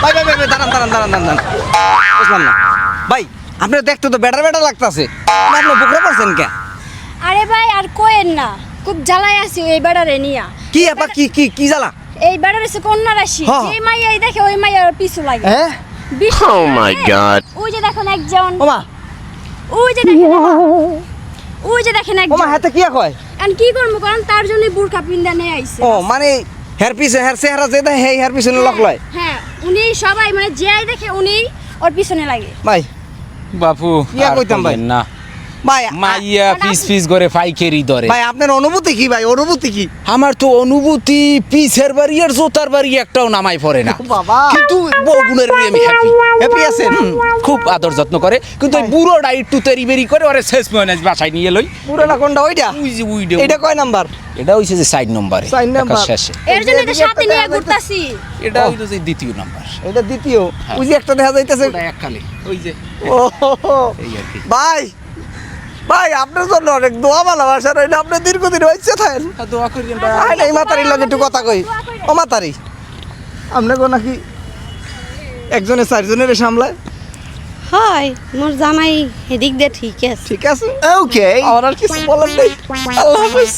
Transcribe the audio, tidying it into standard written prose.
ভাই ভাই ভাই দাঁড়ান বুঝলাম না ভাই আপনি দেখতে তো বেটার লাগতাছে আপনি বুকরা করছেন কে আরে ভাই আর কোয়েন না খুব জ্বালায় আছি এই বেড়ারে নিয়া কি আপা কি জ্বালা এই বেড়ার এসে কন্যা রাশি হ্যাঁ। যে মাইয়াই দেখে ওই মাইয়ার পিছু লাগে হ্যাঁ Oh my God. ওই যে দেখেন একজন ওমা ওই যে দেখেন ওই যে দেখেন একজন ওমা হাতে কি কয় এখন কি করবো কারণ তার জন্য বুরকা পিন্দা নিয়ে আইছে ও মানে হেয়ার পিছে হেয়ার চেহারা যেটা হেয়ার পিছনে লক লয় হ্যাঁ উনি সবাই মানে যে দেখে উনি ওর পিছনে লাগে ভাই বাপু ইয়া আর কইতাম ভাই। বলবেন না ভাই মাইয়া পিস করে ফাইকেরি ধরে ভাই আপনার অনুভূতি কি ভাই অনুভূতি কি আমার তো অনুভূতি পিসের বাড়ি আর জোতার বাড়ি একটাও নামাই পড়ে না বাবা কিন্তু বউগুনের বাড়ি আমি হ্যাপি হ্যাপি আছেন খুব আদর যত্ন করে কিন্তু ওই বুড়োটা একটু তেরি বেরি করে ওরে শেষ ময়নাজ বাসায় নিয়ে লই পুরানা কোনটা ওইটা উই যে উইডে এটা কয় নাম্বার এটা হইছে যে 4 নম্বরে 4 নাম্বার। শেষে এর জন্য তো সাথে নিয়ে ঘুরতাছি এটা হইলো যে দ্বিতীয় নাম্বার এটা দ্বিতীয় ওই যে একটা দেখা যাইতেছে ওটা এককালে ওই যে ও এই আর কি ভাই ভাই আপনার জন্য অনেক দোয়া ভালোবাসা রইল আপনি দীর্ঘদিন হয়েছে থাকেন দোয়া করি এই মাতারির লগে একটু কথা কই ও মাতারি আপনাকে নাকি একজনে চারজনের সামলায় হয় মোর জামাই এদিক দিয়ে ঠিক আছে ঠিক আছে ওকে আমার আর কিছু বলার নেই আল্লাহ হাফেজ